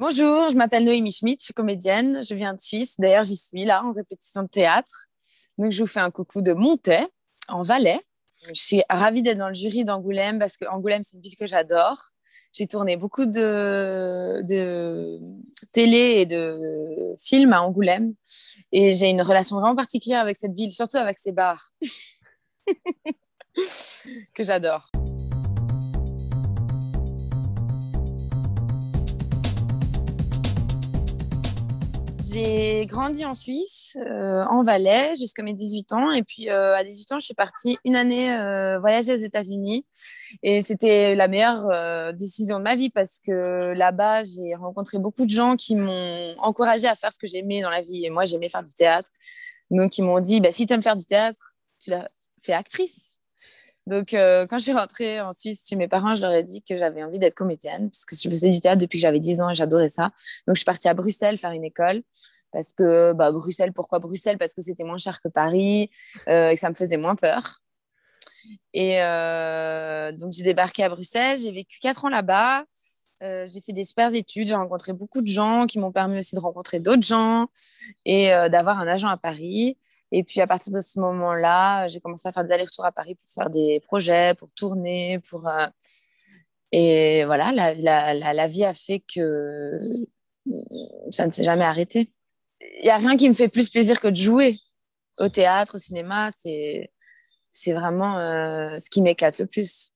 Bonjour, je m'appelle Noémie Schmidt, je suis comédienne, je viens de Suisse. D'ailleurs, j'y suis là en répétition de théâtre. Donc, je vous fais un coucou de Montaix, en Valais. Je suis ravie d'être dans le jury d'Angoulême parce que Angoulême, c'est une ville que j'adore. J'ai tourné beaucoup de télé et de films à Angoulême et j'ai une relation vraiment particulière avec cette ville, surtout avec ses bars que j'adore. J'ai grandi en Suisse, en Valais, jusqu'à mes 18 ans. Et puis, à 18 ans, je suis partie une année voyager aux États-Unis. Et c'était la meilleure décision de ma vie parce que là-bas, j'ai rencontré beaucoup de gens qui m'ont encouragée à faire ce que j'aimais dans la vie. Et moi, j'aimais faire du théâtre. Donc, ils m'ont dit, bah, si tu aimes faire du théâtre, tu l'as fait actrice. Donc, quand je suis rentrée en Suisse chez mes parents, je leur ai dit que j'avais envie d'être comédienne parce que je faisais du théâtre depuis que j'avais 10 ans et j'adorais ça. Donc, je suis partie à Bruxelles faire une école parce que, bah, Bruxelles, pourquoi Bruxelles? Parce que c'était moins cher que Paris et que ça me faisait moins peur. Et donc, j'ai débarqué à Bruxelles, j'ai vécu 4 ans là-bas. J'ai fait des super études, j'ai rencontré beaucoup de gens qui m'ont permis aussi de rencontrer d'autres gens et d'avoir un agent à Paris. Et puis à partir de ce moment-là, j'ai commencé à faire des allers-retours à Paris pour faire des projets, pour tourner, et voilà, la vie a fait que ça ne s'est jamais arrêté. Il n'y a rien qui me fait plus plaisir que de jouer au théâtre, au cinéma. C'est vraiment ce qui m'éclate le plus.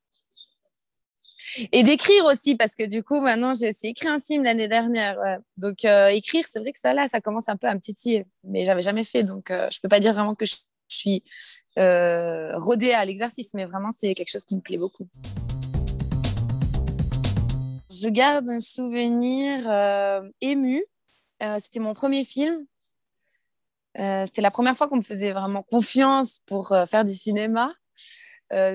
Et d'écrire aussi, parce que du coup, maintenant, j'ai aussi écrit un film l'année dernière. Ouais. Donc, écrire, c'est vrai que ça, là, ça commence un peu à me titiller. Mais j'avais jamais fait, donc je peux pas dire vraiment que je suis rodée à l'exercice, mais vraiment, c'est quelque chose qui me plaît beaucoup. Je garde un souvenir ému. C'était mon premier film. C'était la première fois qu'on me faisait vraiment confiance pour faire du cinéma.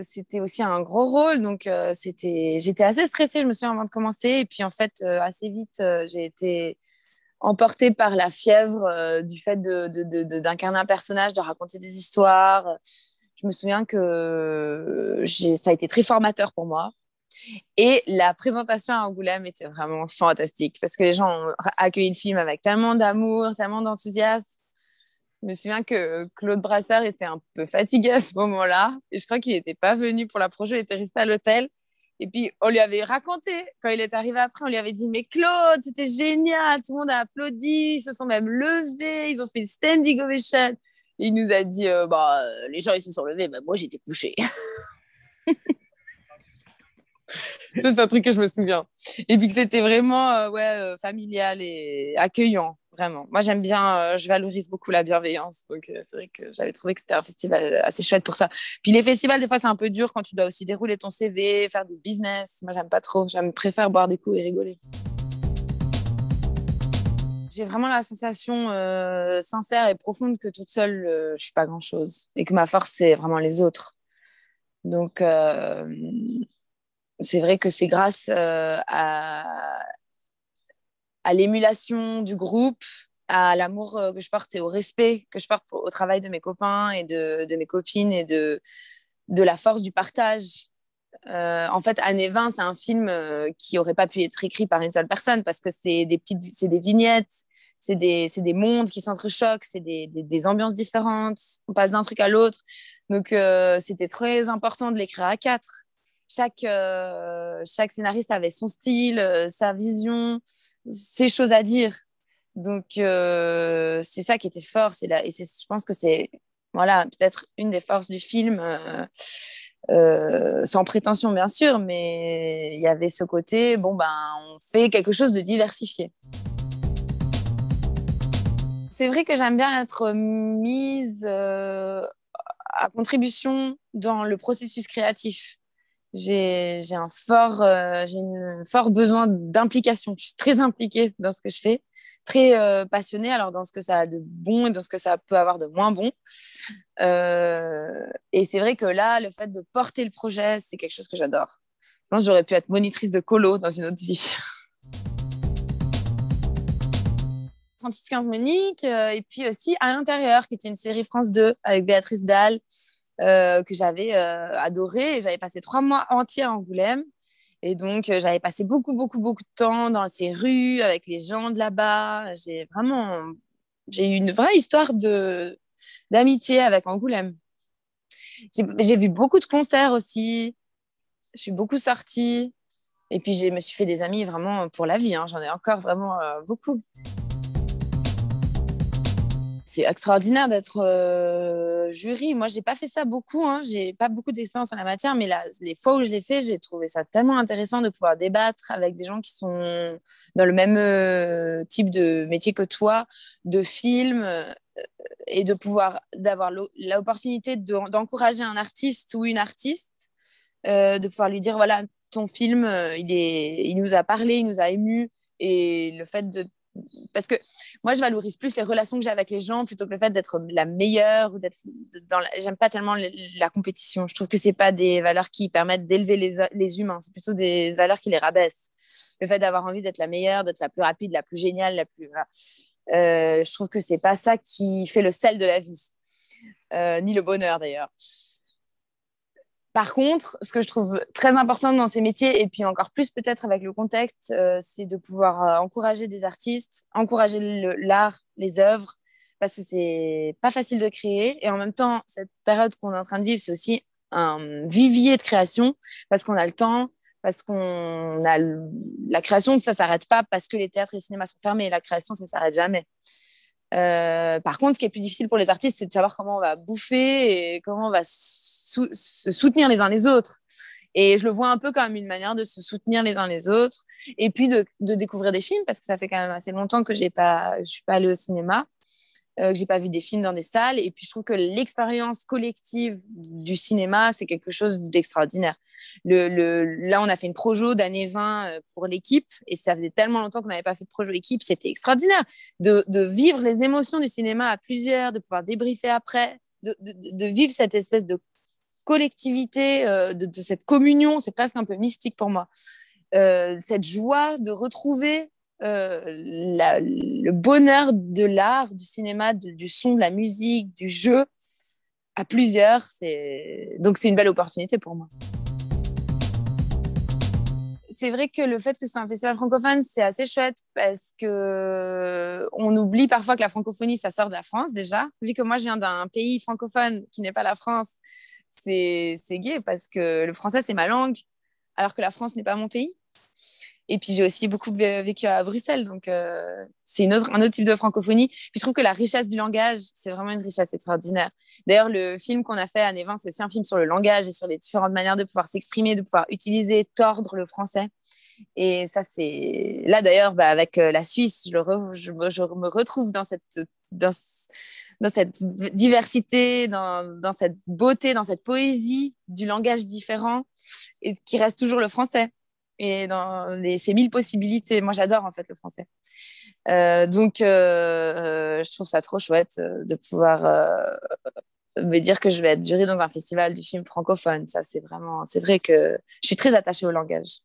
C'était aussi un gros rôle, donc j'étais assez stressée, je me souviens, avant de commencer. Et puis en fait, assez vite, j'ai été emportée par la fièvre du fait d'incarner un personnage, de raconter des histoires. Je me souviens que ça a été très formateur pour moi. Et la présentation à Angoulême était vraiment fantastique parce que les gens ont accueilli le film avec tellement d'amour, tellement d'enthousiasme. Je me souviens que Claude Brasseur était un peu fatigué à ce moment-là. Et je crois qu'il n'était pas venu pour la projet, il était resté à l'hôtel. Et puis, on lui avait raconté, quand il est arrivé après, on lui avait dit, mais Claude, c'était génial, tout le monde a applaudi, ils se sont même levés, ils ont fait une standing ovation. Et il nous a dit, bah, les gens, ils se sont levés, mais moi, j'étais couché. Ça, c'est un truc que je me souviens. Et puis que c'était vraiment ouais, familial et accueillant, vraiment. Moi, j'aime bien, je valorise beaucoup la bienveillance. Donc, c'est vrai que j'avais trouvé que c'était un festival assez chouette pour ça. Puis les festivals, des fois, c'est un peu dur quand tu dois aussi dérouler ton CV, faire du business. Moi, j'aime pas trop. Je préfère boire des coups et rigoler. J'ai vraiment la sensation sincère et profonde que toute seule, je suis pas grand-chose. Et que ma force, c'est vraiment les autres. Donc, c'est vrai que c'est grâce à l'émulation du groupe, à l'amour que je porte et au respect que je porte au travail de mes copains et de mes copines et de la force du partage. En fait, Années 20, c'est un film qui aurait pas pu être écrit par une seule personne parce que c'est des vignettes, c'est des mondes qui s'entrechoquent, c'est des ambiances différentes, on passe d'un truc à l'autre. Donc, c'était très important de l'écrire à quatre. Chaque scénariste avait son style, sa vision, ses choses à dire. Donc, c'est ça qui était fort. Je pense que c'est voilà, peut-être une des forces du film, sans prétention bien sûr, mais il y avait ce côté, bon, ben, on fait quelque chose de diversifié. C'est vrai que j'aime bien être mise à contribution dans le processus créatif. J'ai un fort besoin d'implication. Je suis très impliquée dans ce que je fais, très passionnée alors dans ce que ça a de bon et dans ce que ça peut avoir de moins bon. Et c'est vrai que là, le fait de porter le projet, c'est quelque chose que j'adore. Je pense que j'aurais pu être monitrice de colo dans une autre vie. 36-15 Monique, et puis aussi À l'intérieur, qui était une série France 2 avec Béatrice Dalle, que j'avais adoré. Et j'avais passé 3 mois entiers à Angoulême. Et donc, j'avais passé beaucoup, beaucoup, beaucoup de temps dans ces rues avec les gens de là-bas. J'ai eu une vraie histoire d'amitié avec Angoulême. J'ai vu beaucoup de concerts aussi. Je suis beaucoup sortie. Et puis, je me suis fait des amis vraiment pour la vie, hein. J'en ai encore vraiment beaucoup. C'est extraordinaire d'être jury. Moi, j'ai pas fait ça beaucoup, hein. J'ai pas beaucoup d'expérience en la matière, mais là, les fois où je l'ai fait, j'ai trouvé ça tellement intéressant de pouvoir débattre avec des gens qui sont dans le même type de métier que toi, de film, et de pouvoir d'avoir l'opportunité d'encourager un artiste ou une artiste, de pouvoir lui dire voilà, ton film, il nous a parlé, il nous a ému, et le fait de parce que moi, je valorise plus les relations que j'ai avec les gens plutôt que le fait d'être la meilleure ou d'être j'aime pas tellement la compétition. Je trouve que c'est pas des valeurs qui permettent d'élever les humains. C'est plutôt des valeurs qui les rabaissent. Le fait d'avoir envie d'être la meilleure, d'être la plus rapide, la plus géniale, la plus. Voilà. Je trouve que c'est pas ça qui fait le sel de la vie, ni le bonheur d'ailleurs. Par contre, ce que je trouve très important dans ces métiers, et puis encore plus peut-être avec le contexte, c'est de pouvoir encourager des artistes, encourager l'art, les œuvres, parce que c'est pas facile de créer. Et en même temps, cette période qu'on est en train de vivre, c'est aussi un vivier de création, parce qu'on a le temps, parce qu'on a la création, ça s'arrête pas parce que les théâtres et les cinémas sont fermés. La création, ça s'arrête jamais. Par contre, ce qui est plus difficile pour les artistes, c'est de savoir comment on va bouffer et comment on va se soutenir les uns les autres. Et je le vois un peu comme une manière de se soutenir les uns les autres. Et puis de découvrir des films, parce que ça fait quand même assez longtemps que je suis pas allée au cinéma, que j'ai pas vu des films dans des salles. Et puis je trouve que l'expérience collective du cinéma, c'est quelque chose d'extraordinaire. Là, on a fait une projo d'année 20 pour l'équipe, et ça faisait tellement longtemps qu'on n'avait pas fait de projo équipe, c'était extraordinaire de vivre les émotions du cinéma à plusieurs, de pouvoir débriefer après, de vivre cette espèce de collectivité, de cette communion. C'est presque un peu mystique pour moi. Cette joie de retrouver le bonheur de l'art, du cinéma, du son, de la musique, du jeu à plusieurs. Donc c'est une belle opportunité pour moi. C'est vrai que le fait que c'est un festival francophone, c'est assez chouette parce que on oublie parfois que la francophonie, ça sort de la France déjà. Vu que moi, je viens d'un pays francophone qui n'est pas la France, c'est gai parce que le français, c'est ma langue, alors que la France n'est pas mon pays. Et puis, j'ai aussi beaucoup vécu à Bruxelles, donc c'est un autre type de francophonie. Puis, je trouve que la richesse du langage, c'est vraiment une richesse extraordinaire. D'ailleurs, le film qu'on a fait à Névin, c'est aussi un film sur le langage et sur les différentes manières de pouvoir s'exprimer, de pouvoir utiliser, tordre le français. Et ça, c'est... Là, d'ailleurs, bah, avec la Suisse, je me retrouve dans, dans cette diversité, dans cette beauté, dans cette poésie du langage différent, et qui reste toujours le français. Et ces mille possibilités. Moi, j'adore en fait le français. Donc, je trouve ça trop chouette de pouvoir me dire que je vais être jury dans un festival du film francophone. Ça, c'est vrai que je suis très attachée au langage.